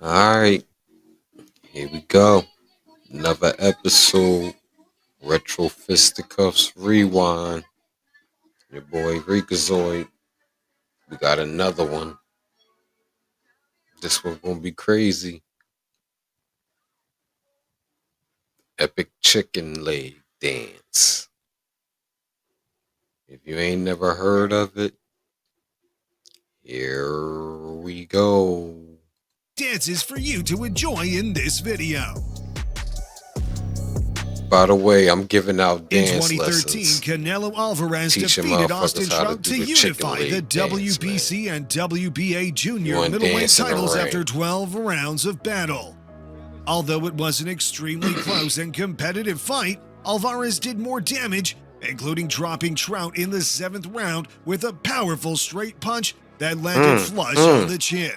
All right, here we go. Another episode. Retro Fisticuffs Rewind. Your boy Rikazoid. We got another one. This one's gonna be crazy. Epic chicken leg dance. If you ain't never heard of it, here we go. Dances for you to enjoy in this video. By the way, I'm giving out In dance 2013, lessons. Canelo Alvarez Teaching defeated motherfuckers Austin how to Trout do to the chicken unify the leg dance, WBC and WBA junior wanna middleweight dance in the titles ring. after 12 rounds of battle. Although it was an extremely close and competitive fight, Alvarez did more damage, including dropping Trout in the 7th round with a powerful straight punch that landed flush on the chin.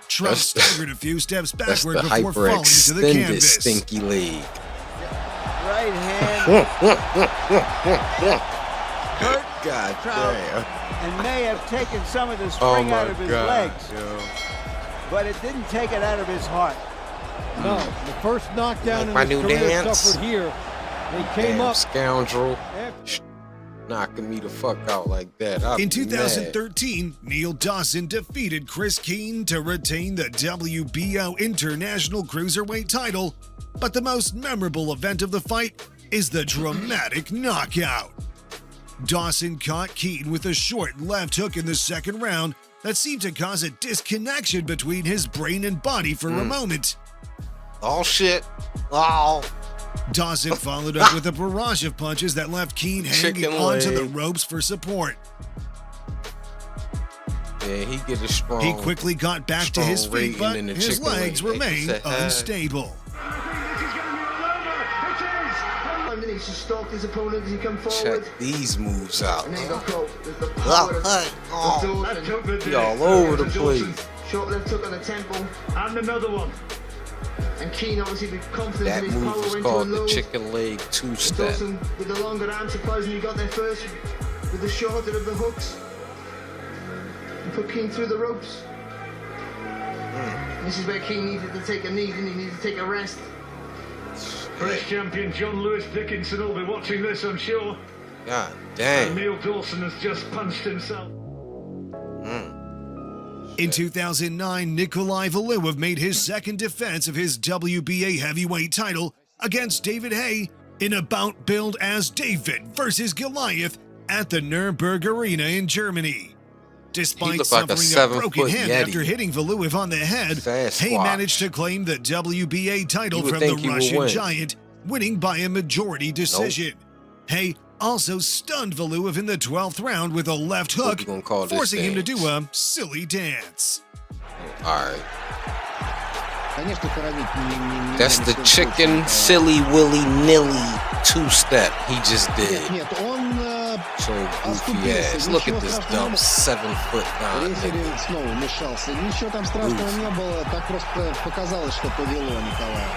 Trout staggered a few steps That's backward the before falling to the hyperextended canvas. stinky leg. Right hand hurt God Trout damn. and may have taken some of the Oh spring my out of his God, legs, yo. but it didn't take it out of his heart. No, the first knockdown my in his new career dance? suffered here. They came Damn up scoundrel. after Knocking me the fuck out like that. I'd In be mad. 2013, Neil Dawson defeated Chris Keane to retain the WBO International Cruiserweight title, but the most memorable event of the fight is the dramatic knockout. Dawson caught Keane with a short left hook in the 2nd round that seemed to cause a disconnection between his brain and body for a moment. Oh shit. Oh. Dawson followed up with a barrage of punches that left Keane hanging Chicken onto the leg. ropes for support. Yeah, he get a strong. He quickly got back to his strong feet, but rating in the his chicken legs leg. remained They said, unstable. And then he just stalked his opponent as he come forward. Check these moves out. And then he got caught. There's the power of Oh, Dawson. he all over the place. Short left hook on the temple. And another one. And Keane obviously with confidence That in his move power was went called to the unload. chicken leg And two-step. Dawson with the longer arm surprisingly got there first with the shorter of the hooks. And put Keane through the ropes. This is where Keane needed to take a knee, didn't he? He needed to take a rest. British champion John Lewis Dickinson will be watching this, I'm sure. God And damn. Neil Dawson has just punched himself. In 2009, Nikolai Valuev made his 2nd defense of his WBA heavyweight title against David Haye in a bout billed as David versus Goliath at the Nuremberg Arena in Germany. Despite looked like a suffering a broken 7-foot hand Yeti. after hitting Valuev on the head, Fast Haye squash. managed to claim the WBA title You would from think the he would Russian win. giant, winning by a majority decision. Haye also stunned Valuev in the 12th round with a left What hook, we gonna call this forcing him to dance? do a silly dance. Alright. Конечно, хоронить не That's ни the в коем chicken случае. silly willy nilly two-step he just did. Нет, он So goofy оступился. ass. Look at Ничего this страшного dumb не было. 7-foot down Рефери nigga. снова вмешался. Ничего там страшного не было. Так просто показалось, что повело Николая.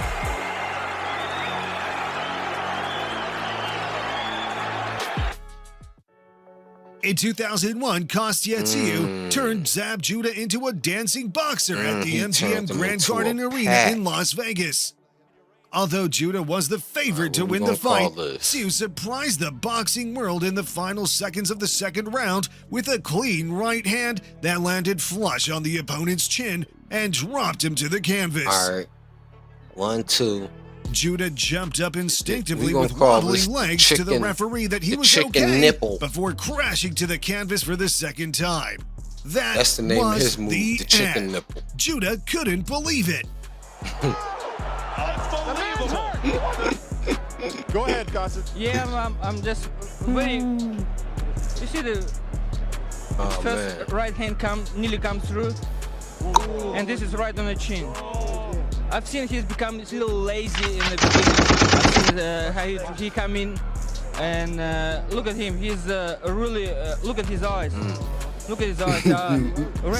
In 2001, Kostya Tszyu turned Zab Judah into a dancing boxer at the he MGM turned him Grand into Garden a Arena pack. in Las Vegas. Although Judah was the favorite to what we win the gonna call fight, this? Tszyu surprised the boxing world in the final seconds of the 2nd round with a clean right hand that landed flush on the opponent's chin and dropped him to the canvas. Alright. 1, 2. Judah jumped up instinctively We gonna with call wobbling this legs to the chicken- referee that he the was chicken okay nipple. before crashing to the canvas for the 2nd time. That's the name of was his move, the chicken end. nipple. Judah couldn't believe it. Go ahead, Gossett. Yeah, I'm just very. You see the Oh first man. right hand nearly comes through, and this is right on the chin. I've seen he's become a little lazy in the beginning. I've seen how he come in, and look at him. He's really look at his eyes. Look at his eyes.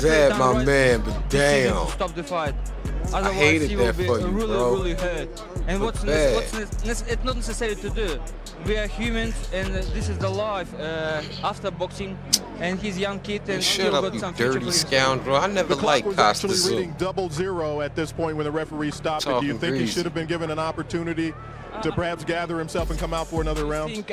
Zab, my man, but damn. Stop the fight. Otherwise, hated he will that be for you, really, bro. really hurt. And Look what's bad. it's not necessary to do. we are humans, and this is the life after boxing. And he's a young kid, and Shut he'll up, got you some future dirty for himself. scoundrel. I never The clock liked was Costa actually Zoo. reading 0-0 at this point when the referee stopped it. Do you Talking think he greasy. should have been given an opportunity to perhaps gather himself and come out for another I round? think,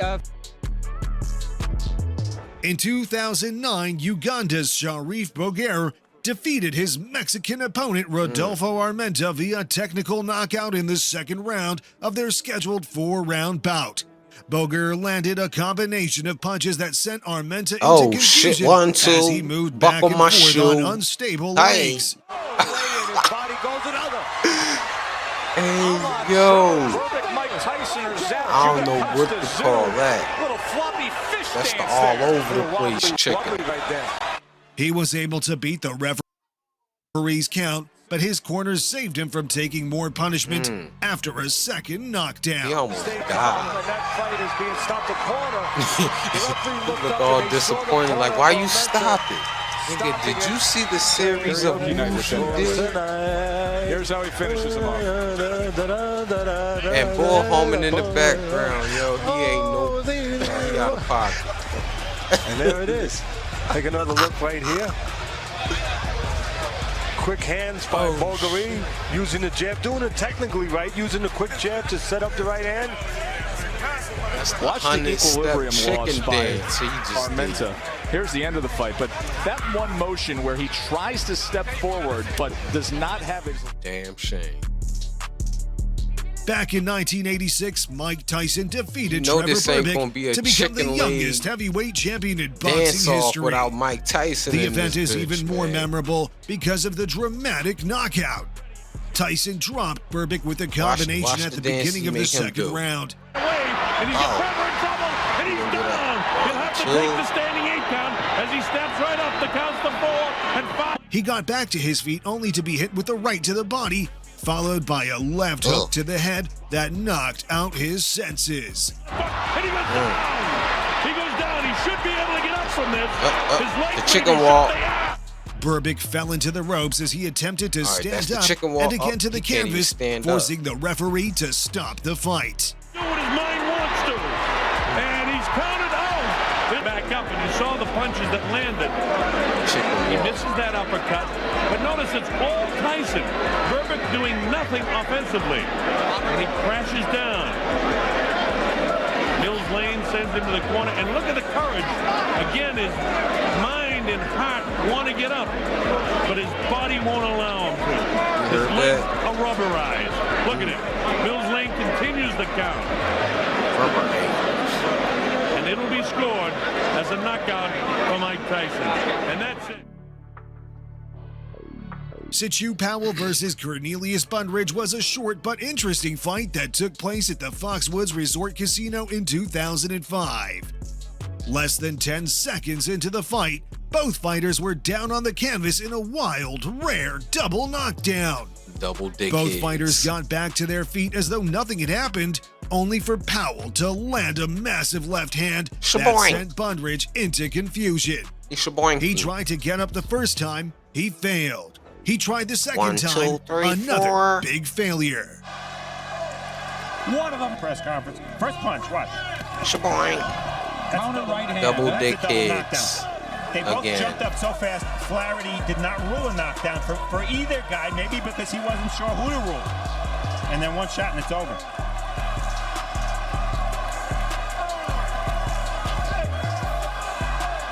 In 2009, Uganda's Sharif Boger defeated his Mexican opponent Rodolfo Armenta via technical knockout in the second round of their scheduled 4-round bout. Boger landed a combination of punches that sent Armenta into Oh, confusion shit. 1, as 2. he moved back Buckle and my forth shoe. on unstable Hey. legs. Hey, yo. I don't know what to call that. That's the all over the place chicken. He was able to beat the referee's count, but his corners saved him from taking more punishment after a second knockdown. He almost died. He look all disappointed, like, why you stop it? Nigga, did you see the series of moves you did? Here's how he finishes him off. And Bull homing in the background, yo, he ain't no, he out of pocket. And there it is. Take another look right here. Quick hands by Bulgari, using the jab, doing it technically right, using the quick jab to set up the right hand. That's the Watch the 100-step equilibrium loss chicken by dance he just Armenta. Here's the end of the fight, but that one motion where he tries to step forward but does not have his... Damn shame. Back in 1986, Mike Tyson defeated You know Trevor this ain't Berbick gonna be a to become the chicken youngest leg heavyweight champion in dance boxing off history. without Mike Tyson. The in event this is bitch, even more man. memorable because of the dramatic knockout. Tyson dropped Berbick with a combination watch at the the dance beginning you of the make him second do. round. And he's got Trevor in trouble, and he's down. He'll have to take the standing 8 count as he steps right up the counts to 4 and 5. He got back to his feet only to be hit with a right to the body, followed by a left hook to the head that knocked out his senses. And he goes down. He goes down. He should be able to get up from this. His legs the may chicken be wall. shut down. Berbick fell into the ropes as he attempted to All right, that's stand the up chicken wall. and again to the He can't even canvas, stand up. forcing the referee to stop the fight. Do what his mind wants to. And he's counted out. Back up, and you saw the punches that landed. He misses that uppercut. But notice it's all Tyson. Berbick doing nothing offensively. And he crashes down. Mills Lane sends him to the corner. And look at the courage. Again, his mind and heart want to get up. But his body won't allow him to. His legs are rubberized. Look at it. Mills Lane continues the count. And it'll be scored as a knockout for Mike Tyson. And that's it. Situ Powell versus Cornelius Bundridge was a short but interesting fight that took place at the Foxwoods Resort Casino in 2005. Less than 10 seconds into the fight, both fighters were down on the canvas in a wild, rare double knockdown. Double dick Both heads. fighters got back to their feet as though nothing had happened, only for Powell to land a massive left hand that Shaboing. sent Bundridge into confusion. He tried to get up the first time, he failed. He tried the second 1, 2, time, 3, another 4. big failure. One of them press conference. First punch, watch. Shaboing. Counter right hand. Double That's a dick double heads. knockdown. They both Again. jumped up so fast, Flaherty did not rule a knockdown for either guy, maybe because he wasn't sure who to rule. And then one shot and it's over.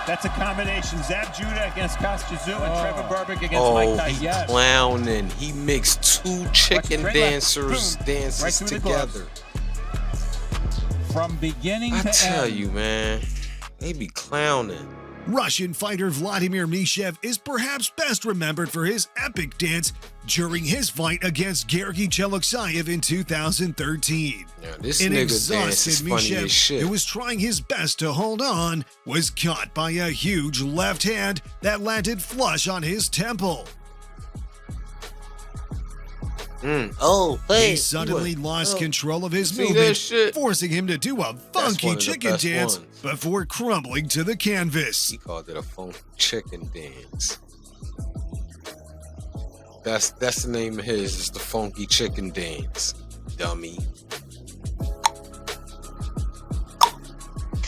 That's a combination. Zab Judah against Kostya and Trevor Berbick against Mike Tyson. He clowning. He mixed two chicken straight left. dancers Boom. dances Right through the gloves. together. From beginning I to tell end. you, man, they be clowning. Russian fighter Vladimir Mishev is perhaps best remembered for his epic dance during his fight against Georgi Cheloksayev in 2013. Now, this An nigga dance exhausted is funny as Mishev, shit. who was trying his best to hold on, was caught by a huge left hand that landed flush on his temple. Oh, hey. He suddenly lost control of his See that movement, shit? forcing him to do a funky one of the chicken best dance ones. before crumbling to the canvas. He called it a funky chicken dance. That's the name of his. It's the funky chicken dance, dummy.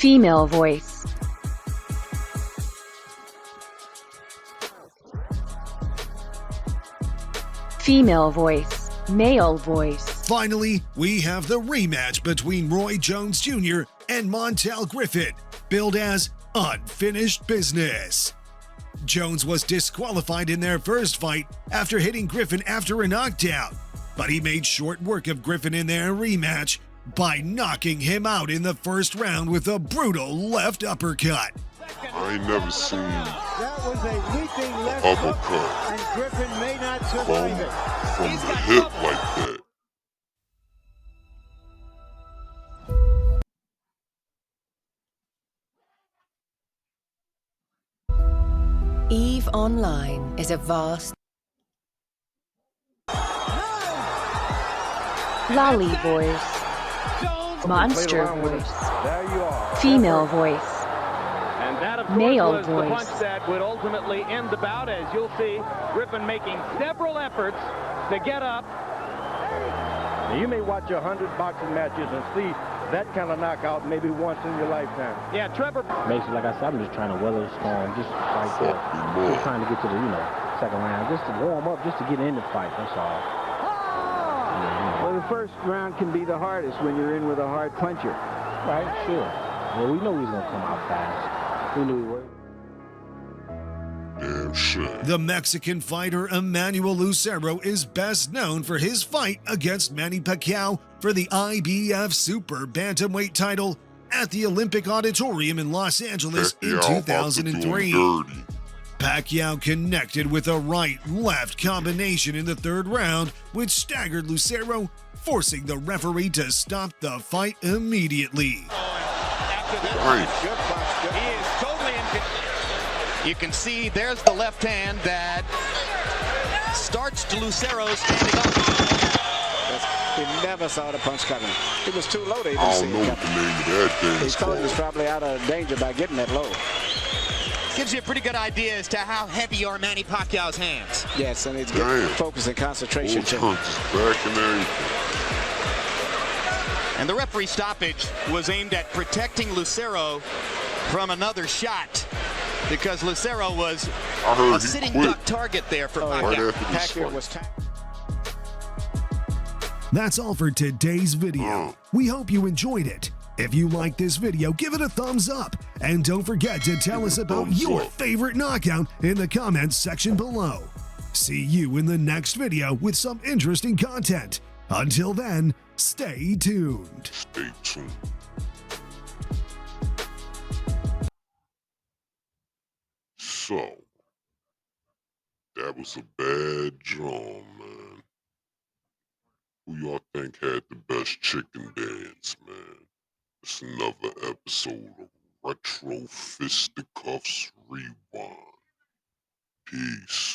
Female voice. Female voice. Male voice. Finally, we have the rematch between Roy Jones Jr. and Montel Griffin, billed as Unfinished Business. Jones was disqualified in their first fight after hitting Griffin after a knockdown, but he made short work of Griffin in their rematch by knocking him out in the first round with a brutal left uppercut. I ain't never seen That was a leaping left uppercut hook, and Griffin may not survive it. from the hip like that. EVE Online is a vast Lolly voice. Monster voice. Female voice. And that, of course, Male was the voice. punch that would ultimately end the bout, as you'll see Griffin making several efforts to get up. Now, you may watch 100 boxing matches and see that kind of knockout maybe once in your lifetime. Yeah, Trevor. Basically, like I said, I'm just trying to weather the storm, just like that. Just trying to get to the, second round, just to warm up, just to get in the fight, that's all. Well, the first round can be the hardest when you're in with a hard puncher. Right, sure. Well, we know he was going to come out fast. We knew he would. Damn shit. The Mexican fighter Emmanuel Lucero is best known for his fight against Manny Pacquiao for the IBF Super Bantamweight title at the Olympic Auditorium in Los Angeles in 2003. Pacquiao connected with a right-left combination in the third round, which staggered Lucero, forcing the referee to stop the fight immediately. You can see there's the left hand that starts to Lucero standing up. He never saw the punch coming. It was too low. They I don't know what the name of that thing He is thought he was called. probably out of danger by getting that low. Gives you a pretty good idea as to how heavy are Manny Pacquiao's hands. Yes, and it's good focus and concentration. Both punches back and everything. And the referee stoppage was aimed at protecting Lucero from another shot, because Lucero was a sitting duck target there for Pacquiao. Pacquiao was That's all for today's video. We hope you enjoyed it. If you liked this video, give it a thumbs up. And don't forget to tell us about your favorite knockout in the comments section below. See you in the next video with some interesting content. Until then, stay tuned. Stay tuned. So, that was a bad drum, man. Who y'all think had the best chicken dance, man? It's another episode of Retro Fisticuffs Rewind. Peace.